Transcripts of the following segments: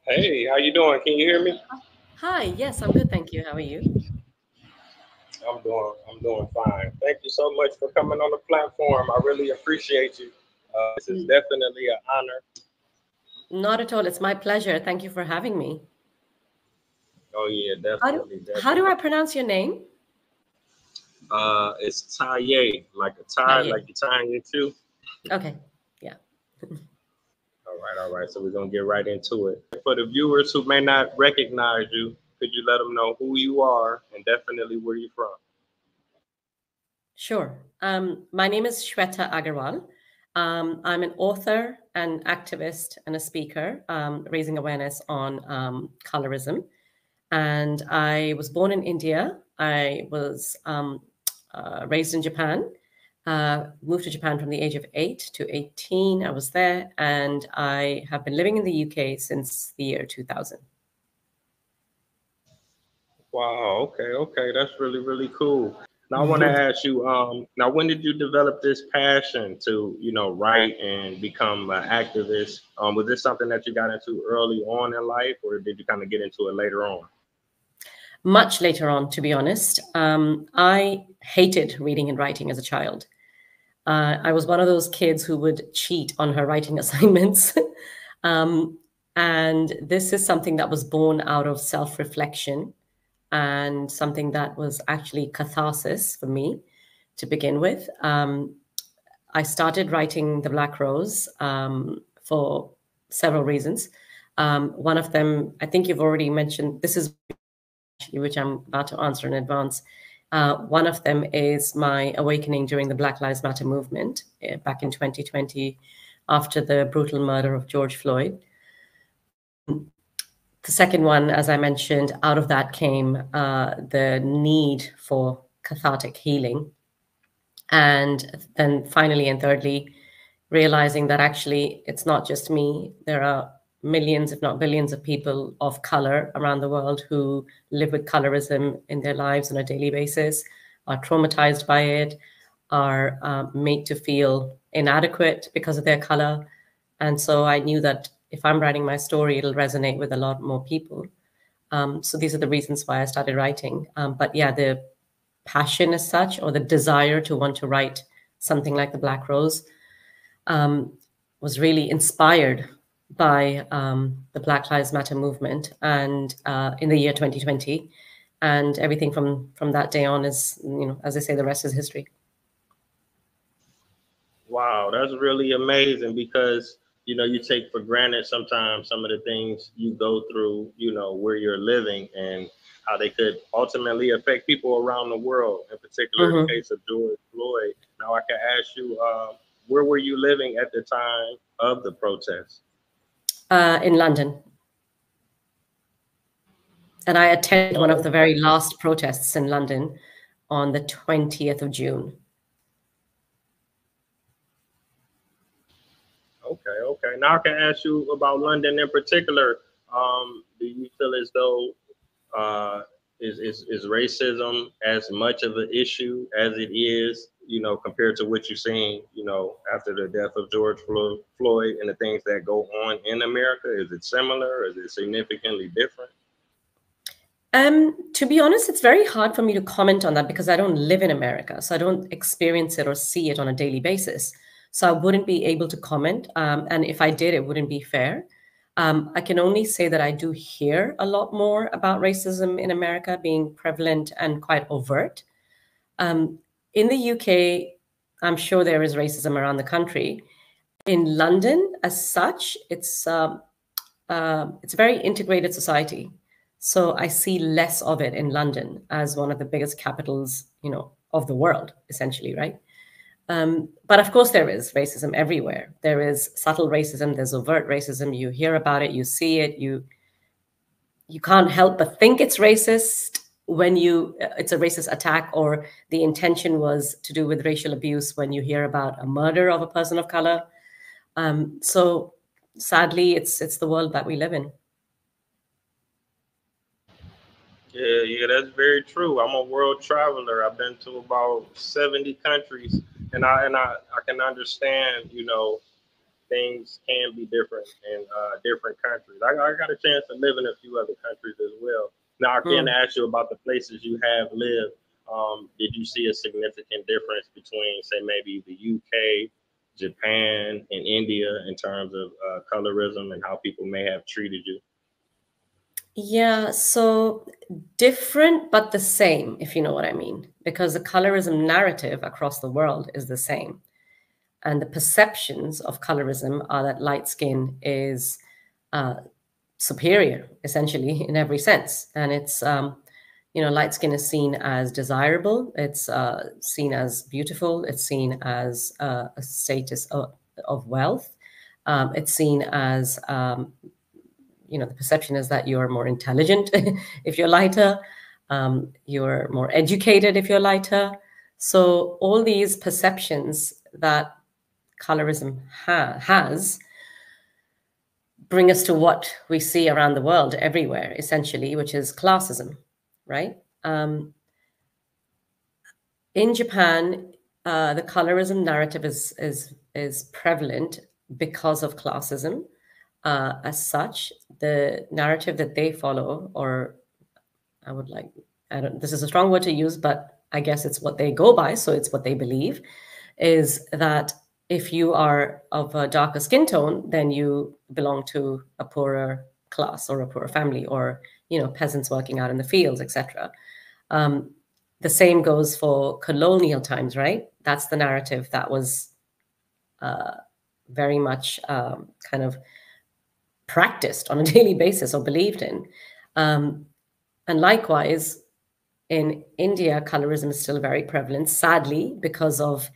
Hey, how you doing? Can you hear me? Hi, yes, I'm good, thank you. How are you? I'm doing fine. Thank you so much for coming on the platform. I really appreciate you. This is N- definitely an honor. Not at all. It's my pleasure. Thank you for having me. Oh yeah, How do definitely, how do definitely. I pronounce your name? It's Taye, like a tie, like Taye. you're tying your shoe. Okay. Yeah. All right. So we're gonna get right into it. For the viewers who may not recognize you, could you let them know who you are and definitely where you're from? Sure. My name is Shweta Aggarwal. I'm an author, an activist, and a speaker, raising awareness on colorism. And I was born in India. I was raised in Japan. Moved to Japan from the age of 8 to 18. I was there, and I have been living in the UK since the year 2000. Wow. Okay. Okay. That's really really cool. Now I want to ask you. Now when did you develop this passion to write and become an activist? Was this something that you got into early on in life, or did you kind of get into it later on? Much later on, to be honest. I hated reading and writing as a child. I was one of those kids who would cheat on her writing assignments. um, and this is something that was born out of self reflection and something that was actually catharsis for me to begin with. I started writing The Black Rose for several reasons. One of them, I think you've already mentioned, this is actually, which I'm about to answer in advance. One of them is my awakening during the Black Lives Matter movement back in 2020 after the brutal murder of George Floyd. The second one, as I mentioned, out of that came the need for cathartic healing. And then finally and thirdly, realizing that actually it's not just me. There are millions, if not billions, of people of color around the world who live with colorism in their lives on a daily basis, are traumatized by it, are made to feel inadequate because of their color. And so I knew that if I'm writing my story, it'll resonate with a lot more people. So these are the reasons why I started writing. But yeah, the passion as such, or the desire to want to write something like The Black Rose, um, was really inspired by the Black Lives Matter movement, and in the year 2020, and everything from that day on is, as I say, the rest is history. Wow, that's really amazing because you take for granted sometimes some of the things you go through, where you're living and how they could ultimately affect people around the world. In particular, the Hmm. case of George Floyd. Now, I can ask you, where were you living at the time of the protest? In London, and I attended one of Oh, the very last protests in London on the 20th of June. okay, okay. Now I can ask you about London in particular. Do you feel as though uh, is racism as much of an issue as it is, compared to what you're seeing, after the death of George Floyd and the things that go on in America? Is it similar? Is it significantly different? To be honest, it's very hard for me to comment on that because I don't live in America, so I don't experience it or see it on a daily basis. So I wouldn't be able to comment, and if I did, it wouldn't be fair. I can only say that I do hear a lot more about racism in America being prevalent and quite overt. Um, in the UK, I'm sure there is racism around the country. In London, as such, it's a very integrated society. So I see less of it in London as one of the biggest capitals, of the world, essentially, right? But of course, there is racism everywhere. There is subtle racism. There's overt racism. You hear about it. You see it. You can't help but think it's racist when it's a racist attack, or the intention was to do with racial abuse when you hear about a murder of a person of color. So sadly, it's the world that we live in. Yeah, yeah, that's very true. I'm a world traveler. I've been to about 70 countries, and I can understand, things can be different in different countries. I got a chance to live in a few other countries as well. Now, I can Mm. ask you about the places you have lived. Did you see a significant difference between, say, maybe the UK, Japan, and India in terms of colorism and how people may have treated you? Yeah, so different but the same, if you know what I mean, because the colorism narrative across the world is the same. And the perceptions of colorism are that light skin is superior, essentially, in every sense. And it's, light skin is seen as desirable, it's seen as beautiful, it's seen as a status of wealth. It's seen as the perception is that you're more intelligent if you're lighter, you're more educated if you're lighter. So all these perceptions that colorism has bring us to what we see around the world everywhere, essentially, which is classism, right? In Japan, the colorism narrative is prevalent because of classism. As such, the narrative that they follow, or I would like, I don't, this is a strong word to use, but I guess it's what they go by, so it's what they believe, is that if you are of a darker skin tone, then you belong to a poorer class or a poorer family, or peasants working out in the fields, etc. The same goes for colonial times, right? That's the narrative that was very much kind of practiced on a daily basis or believed in. And likewise, in India, colorism is still very prevalent, sadly, because of,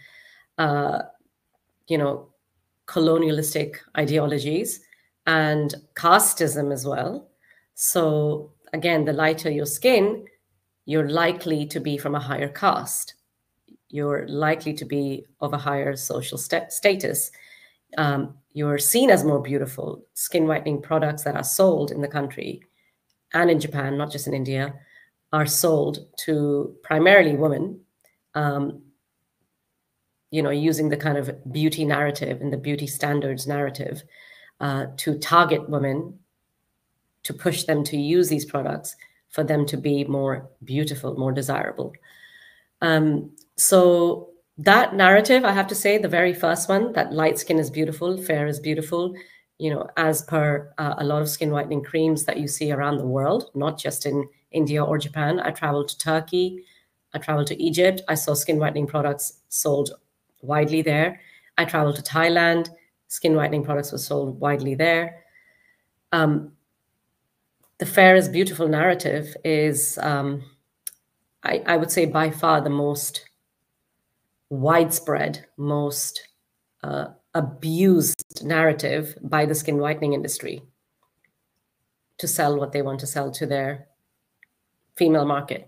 colonialistic ideologies and casteism as well. So again, the lighter your skin, you're likely to be from a higher caste. You're likely to be of a higher social status. You're seen as more beautiful. Skin whitening products that are sold in the country and in Japan, not just in India, are sold to primarily women, using the kind of beauty narrative and the beauty standards narrative to target women, to push them to use these products for them to be more beautiful, more desirable. So that narrative, I have to say, the very first one, that light skin is beautiful, fair is beautiful, as per a lot of skin whitening creams that you see around the world, not just in India or Japan. I traveled to Turkey, I traveled to Egypt, I saw skin whitening products sold widely there. I traveled to Thailand, skin whitening products were sold widely there. The fair is beautiful narrative is, I would say, by far the most widespread, most abused narrative by the skin whitening industry to sell what they want to sell to their female market.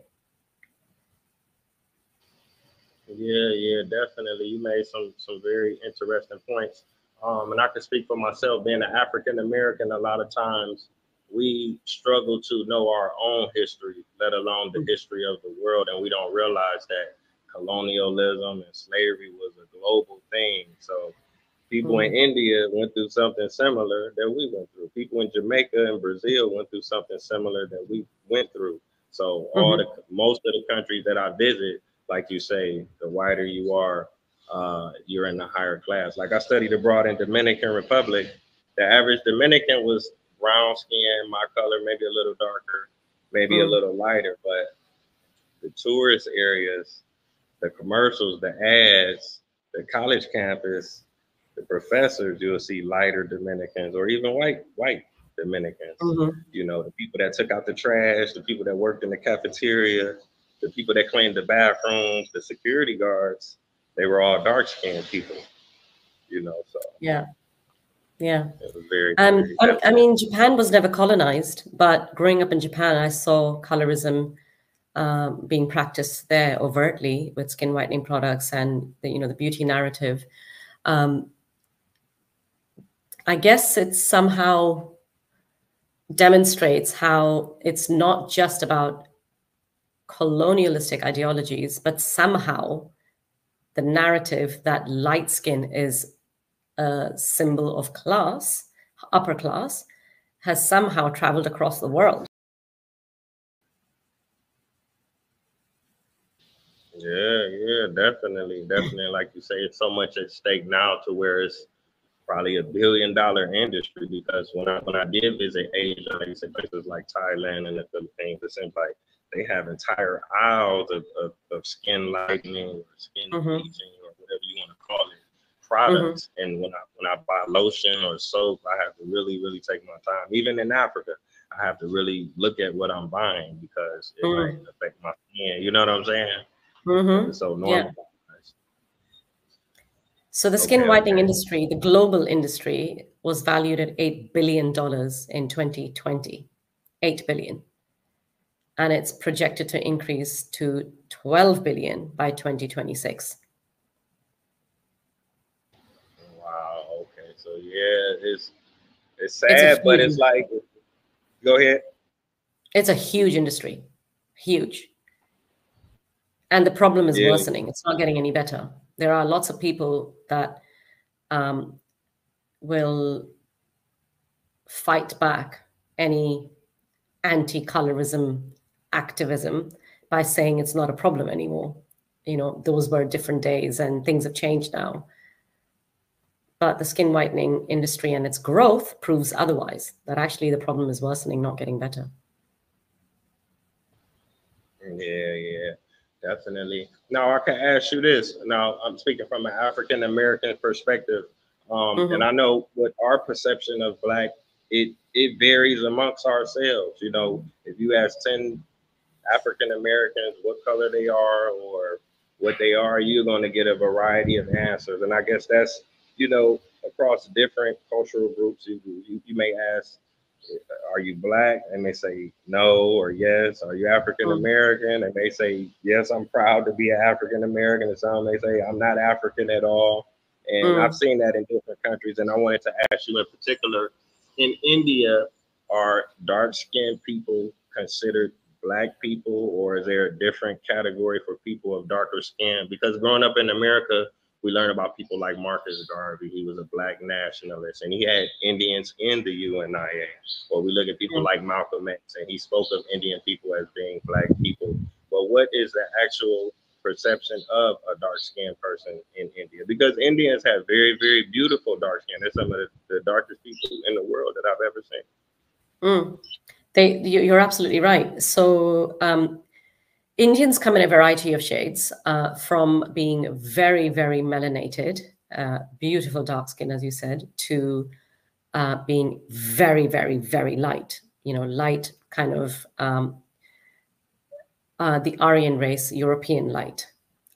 Yeah, definitely. You made some very interesting points. And I can speak for myself, being an African American, a lot of times we struggle to know our own history, let alone the history of the world, and we don't realize that colonialism and slavery was a global thing. So people in India went through something similar that we went through. People in Jamaica and Brazil went through something similar that we went through. So most of the countries that I visit, like you say, the whiter you are, you're in the higher class. Like I studied abroad in Dominican Republic. The average Dominican was brown skin, my color, maybe a little darker, maybe a little lighter. But the tourist areas, the commercials, the ads, the college campus, the professors, you'll see lighter Dominicans or even white Dominicans. The people that took out the trash, the people that worked in the cafeteria, the people that cleaned the bathrooms, the security guards, they were all dark skinned people, so Yeah. it was very, I mean, Japan was never colonized, but growing up in Japan, I saw colorism being practiced there overtly with skin whitening products and the beauty narrative. I guess it somehow demonstrates how it's not just about colonialistic ideologies, but somehow the narrative that light skin is a symbol of class, upper class, has somehow traveled across the world. Yeah, definitely. Like you say, it's so much at stake now to where it's probably $1 billion industry because when I did visit Asia, like you said, places like Thailand and the Philippines, it seems like they have entire aisles of skin lightening or skin Mm-hmm. bleaching or whatever you want to call it Mm-hmm. products. And when I buy lotion or soap, I have to really take my time. Even in Africa, I have to really look at what I'm buying because it might Mm-hmm. affect my skin. You know what I'm saying? Because Mm-hmm. it's so Yeah. normal. So the skin whitening Okay. industry, the global industry, was valued at $8 billion in 2020. 8 billion. And it's projected to increase to 12 billion by 2026. Wow. Okay. So yeah, it's It's a sad, but it's huge, like, go ahead. it's a huge industry, huge. And the problem is Yeah. worsening. It's not getting any better. There are lots of people that um, will fight back any anti-colorism activism by saying it's not a problem anymore. You know, those were different days and things have changed now. But the skin whitening industry and its growth proves otherwise, that actually the problem is worsening, not getting better. Yeah, definitely. Now I can ask you this. Now I'm speaking from an African American perspective, and Mm-hmm. I know what our perception of black it varies amongst ourselves. You know, if you ask 10 African Americans what color they are or what they are, you're going to get a variety of answers. And I guess that's, across different cultural groups, you may ask, are you black? And they say no or yes. Are you African American? And they say, yes, I'm proud to be an African American. And some may say, I'm not African at all. And I've Mm. seen that in different countries. And I wanted to ask you in particular, in India, are dark skinned people considered black people, or is there a different category for people of darker skin? Because growing up in America, we learn about people like Marcus Garvey. He was a black nationalist, and he had Indians in the UNIA. Or we look at people Mm. like Malcolm X, and he spoke of Indian people as being black people. But what is the actual perception of a dark skinned person in India? Because Indians have very beautiful dark skin. They're some of the darkest people in the world that I've ever seen. Mm. You're absolutely right. So Indians come in a variety of shades, from being very melanated, beautiful dark skin, as you said, to being very light. You know, light kind of the Aryan race, European light.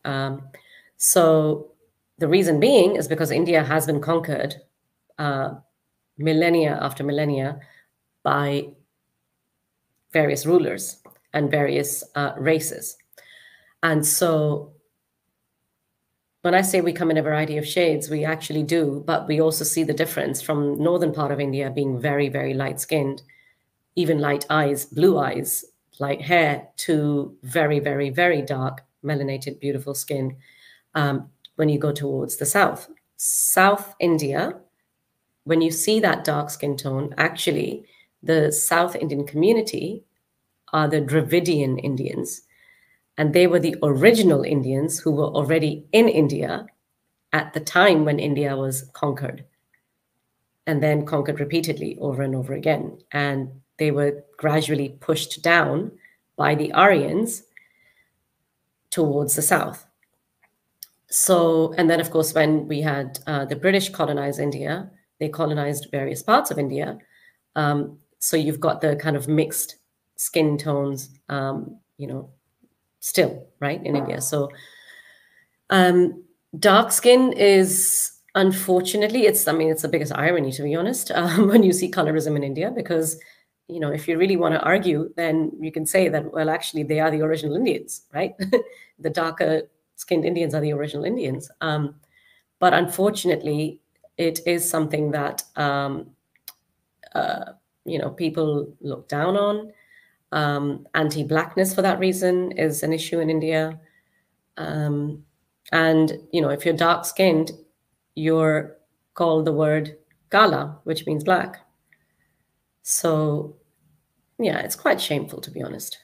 Um, so the reason being is because India has been conquered millennia after millennia by various rulers and various races. And so when I say we come in a variety of shades, we actually do, but we also see the difference from northern part of India being very light skinned, even light eyes, blue eyes, light hair, to very dark, melanated, beautiful skin when you go towards the south. South India, when you see that dark skin tone, actually, the South Indian community are the Dravidian Indians. And they were the original Indians who were already in India at the time when India was conquered, and then conquered repeatedly over and over again. And they were gradually pushed down by the Aryans towards the south. So, and then of course, when we had the British colonize India, they colonized various parts of India. So you've got the kind of mixed skin tones, still, right, in India. So dark skin is, unfortunately, it's the biggest irony, to be honest, when you see colorism in India, because, if you really want to argue, then you can say that, well, actually, they are the original Indians, right? The darker skinned Indians are the original Indians. But unfortunately, it is something that, people look down on. Anti-blackness, for that reason, is an issue in India. And, if you're dark skinned, you're called the word Kala, which means black. So, yeah, it's quite shameful, to be honest.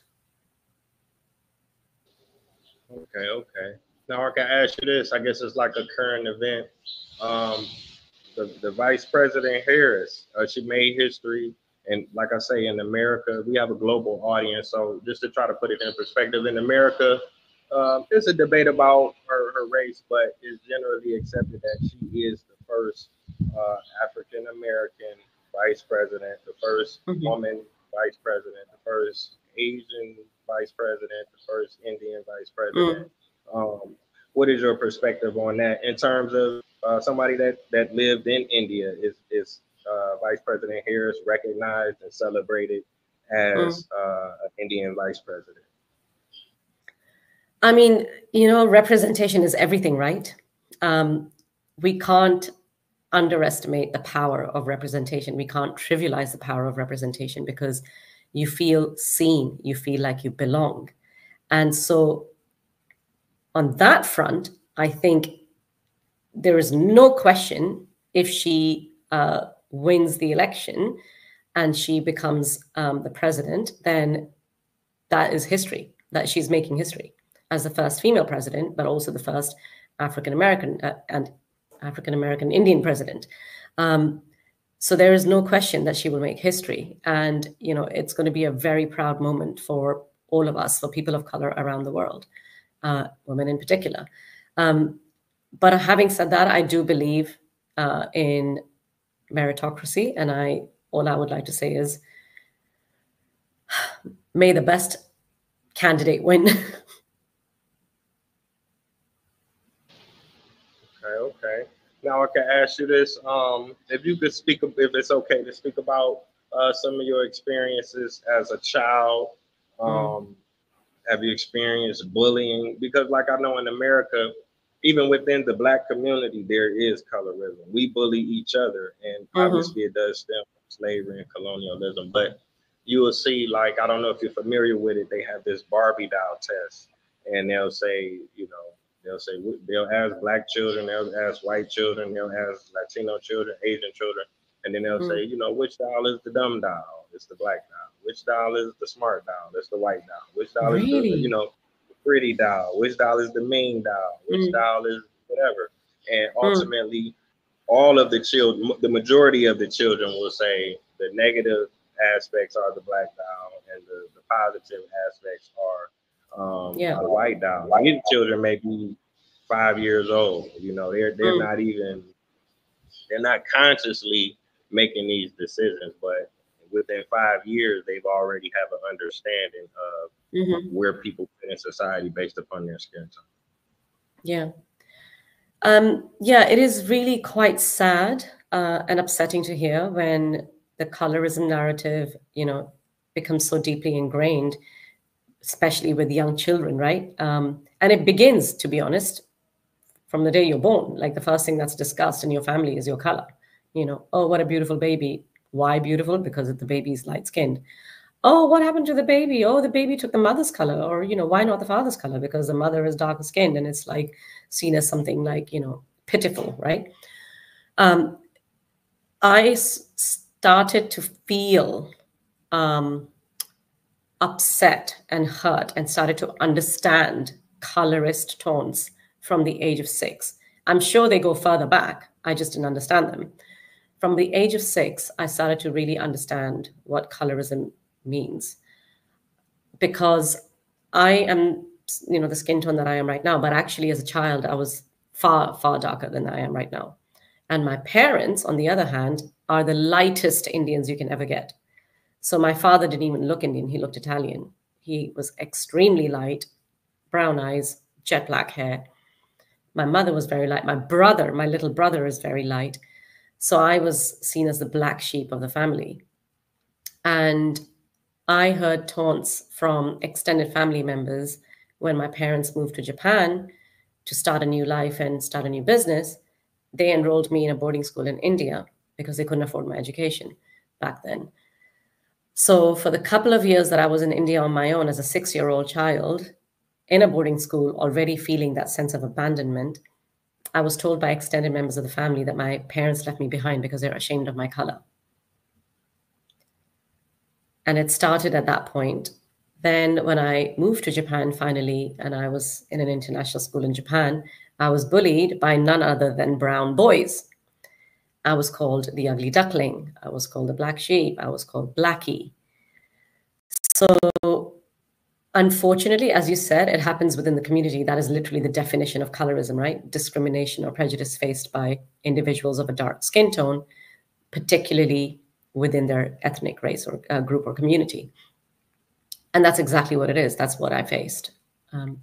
Okay, okay. Now I can ask you this. I guess it's like a current event. Um, the Vice President Harris, she made history, and like I say, in America, we have a global audience. So just to try to put it in perspective, in America, there's a debate about her race, but it's generally accepted that she is the first African American vice president, the first Hmm. woman vice president, the first Asian vice president, the first Indian vice president. Mm. Um, what is your perspective on that in terms of somebody that lived in India? Is Vice President Harris recognized and celebrated Mm. as an Indian vice president? I mean, representation is everything, right? Um, we can't underestimate the power of representation. We can't trivialize the power of representation because you feel seen, you feel like you belong. And so, on that front, I think there is no question if she wins the election and she becomes the president, then that is history, that she's making history as the first female president, but also the first African American and African American Indian president. Um, so there is no question that she will make history. And, it's going to be a very proud moment for all of us, for people of color around the world, women in particular. Um, but having said that, I do believe in meritocracy. And all I would like to say is, may the best candidate win. Okay, okay. Now I can ask you this: if you could speak, if it's okay to speak about some of your experiences as a child. Mm, Um, have you experienced bullying? Because, like I know in America, even within the black community, there is colorism. We bully each other, and mhm, obviously it does stem from slavery and colonialism. But you will see, like, I don't know if you're familiar with it, they have this Barbie doll test, and they'll say, they'll say, they'll ask black children, they'll ask white children, they'll ask Latino children, Asian children, and then they'll mm. say, which doll is the dumb doll? It's the black doll. Which doll is the smart doll? It's the white doll. Which doll is the, Really? pretty doll? Which doll is the mean doll? Which Mm, doll is whatever? And mm, ultimately, all of the children, the majority of the children will say the negative aspects are the black doll and the positive aspects yeah. are the white doll. These children may be 5 years old. They're Mm, not even, they're not consciously making these decisions, but within 5 years, they've already have an understanding of mhm, where people fit in society based upon their skin tone. yeah. Yeah, it is really quite sad and upsetting to hear when the colorism narrative, becomes so deeply ingrained, especially with young children, right? And it begins, to be honest, from the day you're born. Like the first thing that's discussed in your family is your color. Oh, what a beautiful baby. Why beautiful? Because the baby's light skinned. Oh, what happened to the baby? Oh, the baby took the mother's color. Or, why not the father's color? Because the mother is darker skinned and it's like seen as something like, pitiful, right? Um, I started to feel um, upset and hurt and started to understand colorist tones from the age of 6. I'm sure they go further back. I just didn't understand them. From the age of 6, I started to really understand what colorism means because I am, the skin tone that I am right now, but actually as a child, I was far, far darker than I am right now. And my parents, on the other hand, are the lightest Indians you can ever get. So my father didn't even look Indian, he looked Italian. He was extremely light, brown eyes, jet black hair. My mother was very light. My little brother, is very light. So I was seen as the black sheep of the family. And I heard taunts from extended family members when my parents moved to Japan to start a new life and start a new business. They enrolled me in a boarding school in India because they couldn't afford my education back then. So, for the couple of years that I was in India on my own as a 6-year-old child in a boarding school, already feeling that sense of abandonment, I was told by extended members of the family that my parents left me behind because they're ashamed of my color. And it started at that point. Then, when I moved to Japan finally, and I was in an international school in Japan, I was bullied by none other than brown boys. I was called the ugly duckling. I was called the black sheep. I was called Blackie. So, unfortunately, as you said, it happens within the community. That is literally the definition of colorism, right? Discrimination or prejudice faced by individuals of a dark skin tone, particularly within their ethnic race or group or community. And that's exactly what it is. That's what I faced. And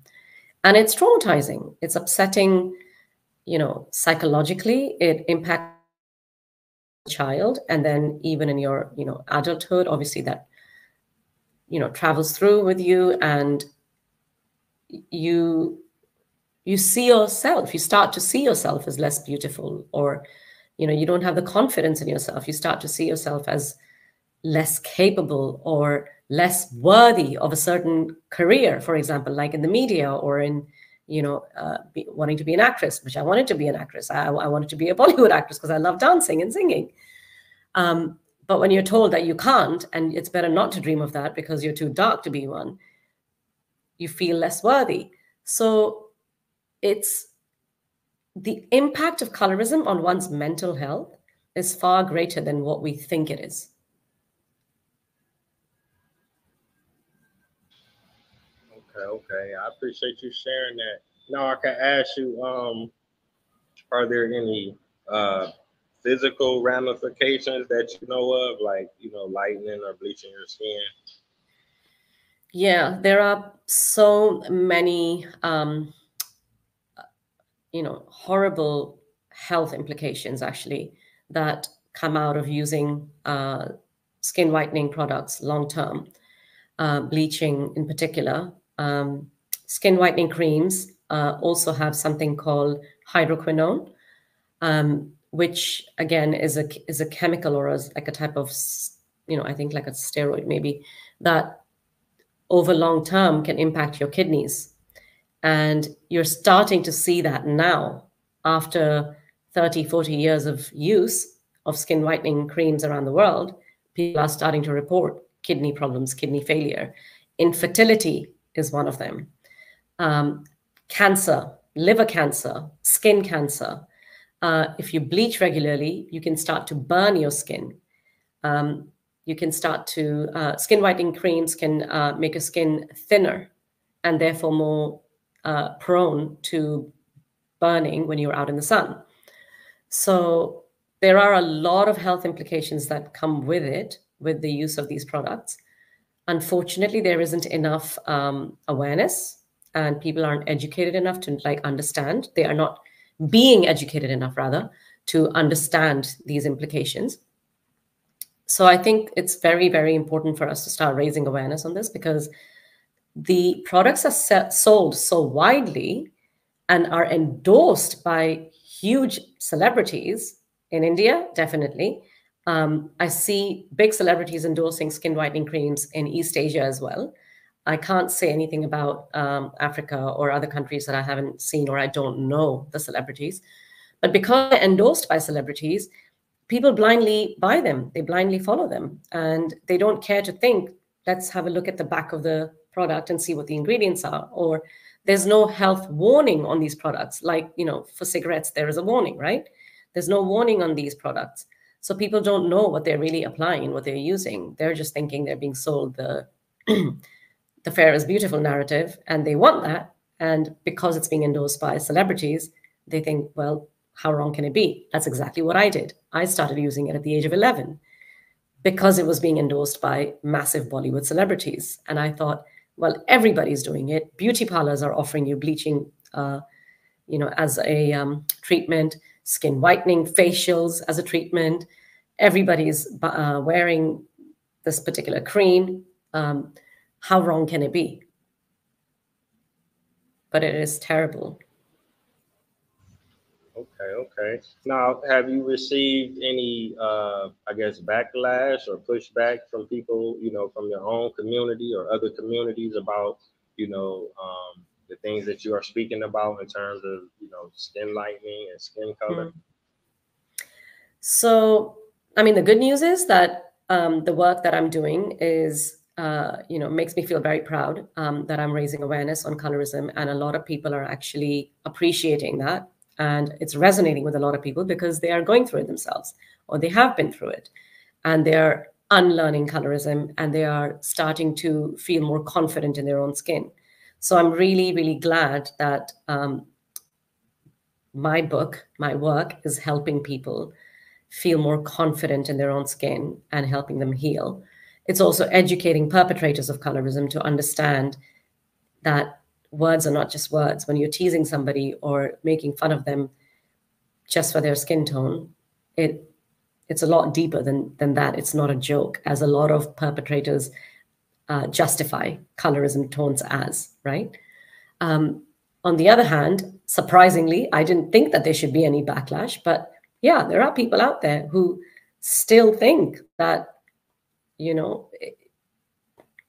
it's traumatizing. It's upsetting, psychologically. It impacts the child. And then even in your, adulthood, obviously that, travels through with you, and you see yourself, you start to see yourself as less beautiful, or, you don't have the confidence in yourself. You start to see yourself as less capable or less worthy of a certain career, for example, like in the media or in, wanting to be an actress, which I wanted to be an actress. I wanted to be a Bollywood actress because I love dancing and singing. But when you're told that you can't, and it's better not to dream of that because you're too dark to be one, you feel less worthy. So it's the impact of colorism on one's mental health is far greater than what we think it is. Okay. I appreciate you sharing that. Now I can ask you, are there any physical ramifications that you know of, like lightening or bleaching your skin? Yeah, there are so many, horrible health implications actually that come out of using skin whitening products long term, bleaching in particular. Skin whitening creams also have something called hydroquinone, which again is a chemical, or like a type of, I think like a steroid maybe, that over long term can impact your kidneys. And you're starting to see that now after 30, 40 years of use of skin whitening creams around the world. People are starting to report kidney problems, kidney failure. Infertility is one of them. Cancer, liver cancer, skin cancer. If you bleach regularly, you can start to burn your skin. You can start to, skin whitening creams can make your skin thinner and therefore more prone to burning when you're out in the sun. So there are a lot of health implications that come with it, with the use of these products. Unfortunately, there isn't enough awareness, and people aren't educated enough to understand. They are not being educated enough, rather, to understand these implications. So I think it's very, very important for us to start raising awareness on this, because the products are sold so widely and are endorsed by huge celebrities in India, definitely. I see big celebrities endorsing skin whitening creams in East Asia as well. I can't say anything about Africa or other countries that I haven't seen or I don't know the celebrities. But because they're endorsed by celebrities, people blindly buy them. They blindly follow them. And they don't care to think, let's have a look at the back of the product and see what the ingredients are. Or there's no health warning on these products. Like, for cigarettes, there is a warning, right? There's no warning on these products. So people don't know what they're really applying, what they're using. They're just thinking they're being sold the the fair is beautiful narrative, and they want that. And because it's being endorsed by celebrities, they think, well, how wrong can it be? That's exactly what I did. I started using it at the age of 11 because it was being endorsed by massive Bollywood celebrities. And I thought, well, everybody's doing it. Beauty parlors are offering you bleaching, as a treatment, skin whitening, facials as a treatment. Everybody's wearing this particular cream. How wrong can it be? But it is terrible. Okay. Now, have you received any, I guess, backlash or pushback from people, from your own community or other communities about, the things that you are speaking about in terms of, skin lightening and skin color? So, I mean, the good news is that the work that I'm doing is, makes me feel very proud that I'm raising awareness on colorism, and a lot of people are actually appreciating that, and it's resonating with a lot of people because they are going through it themselves, or they have been through it, and they are unlearning colorism, and they are starting to feel more confident in their own skin. So I'm really, really glad that my book, my work, is helping people feel more confident in their own skin and helping them heal. It's also educating perpetrators of colorism to understand that words are not just words. When you're teasing somebody or making fun of them just for their skin tone, it's a lot deeper than that. It's not a joke, as a lot of perpetrators justify colorism tones as, right? On the other hand, surprisingly, I didn't think that there should be any backlash, but yeah, there are people out there who still think that,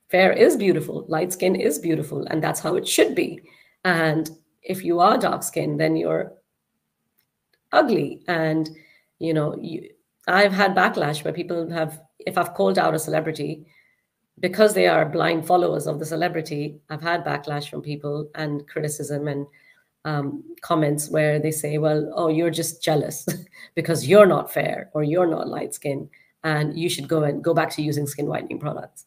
fair is beautiful, light skin is beautiful, and that's how it should be. And if you are dark skinned, then you're ugly. And, I've had backlash where people have, if I've called out a celebrity, because they are blind followers of the celebrity, I've had backlash from people and criticism and comments where they say, well, oh, you're just jealous because you're not fair or you're not light skinned and you should go back to using skin whitening products.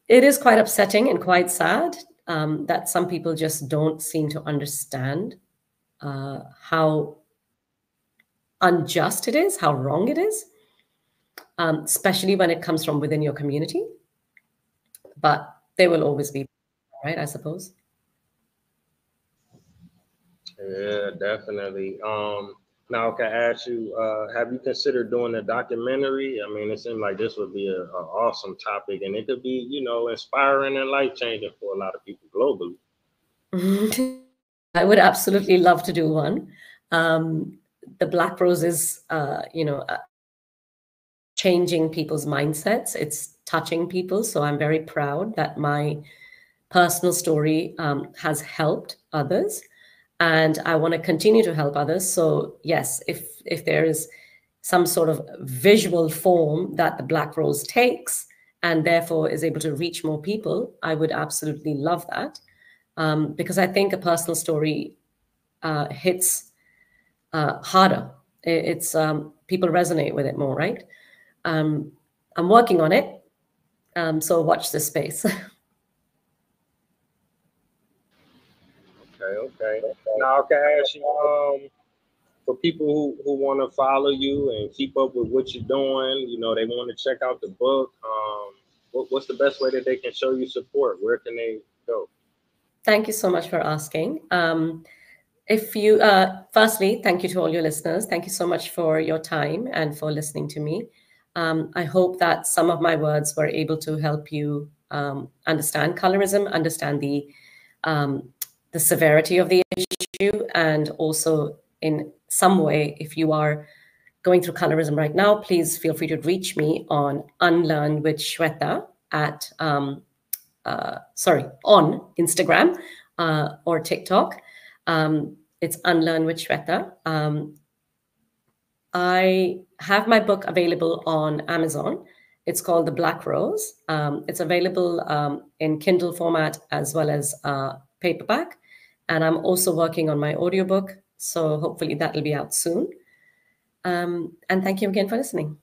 It is quite upsetting and quite sad that some people just don't seem to understand how unjust it is, how wrong it is, especially when it comes from within your community. But there will always be, right, I suppose. Yeah, definitely. Now, can I ask you, have you considered doing a documentary? I mean, it seemed like this would be a awesome topic, and it could be, inspiring and life changing for a lot of people globally. I would absolutely love to do one. The Black Rose is, changing people's mindsets. It's touching people. So I'm very proud that my personal story has helped others, and I want to continue to help others. So yes, if there is some sort of visual form that the Black Rose takes and therefore is able to reach more people, I would absolutely love that, because I think a personal story hits harder. It's people resonate with it more, right? I'm working on it, so watch this space. Okay, okay. Now, can I ask you, for people who want to follow you and keep up with what you're doing, they want to check out the book. What's the best way that they can show you support? Where can they go? Thank you so much for asking. If you, firstly, thank you to all your listeners. Thank you so much for your time and for listening to me. I hope that some of my words were able to help you understand colorism, understand the severity of the issue, and also in some way, if you are going through colorism right now, please feel free to reach me on Unlearn with Shweta at on Instagram or TikTok. It's Unlearn with Shweta. I have my book available on Amazon. It's called The Black Rose. It's available in Kindle format as well as paperback. And I'm also working on my audiobook. So hopefully that will be out soon. And thank you again for listening.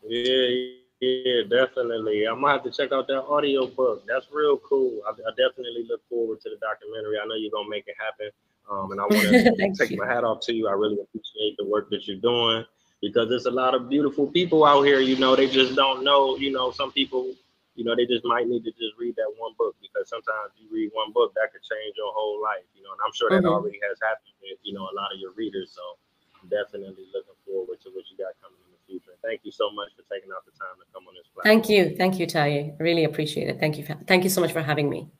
Yeah, definitely. I'm gonna have to check out that audio book. That's real cool. I definitely look forward to the documentary. I know you're gonna make it happen. And I want to take my hat off to you. I really appreciate the work that you're doing, because there's a lot of beautiful people out here. They just don't know. Some people, they just might need to just read that one book, because sometimes you read one book that could change your whole life. And I'm sure that already has happened with a lot of your readers. So I'm definitely looking forward to what you got coming in the future. Thank you so much for taking out the time to come on this platform. Thank you, Taye. Really appreciate it. Thank you so much for having me.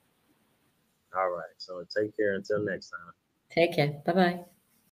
All right, so take care until next time. Take care. Bye-bye.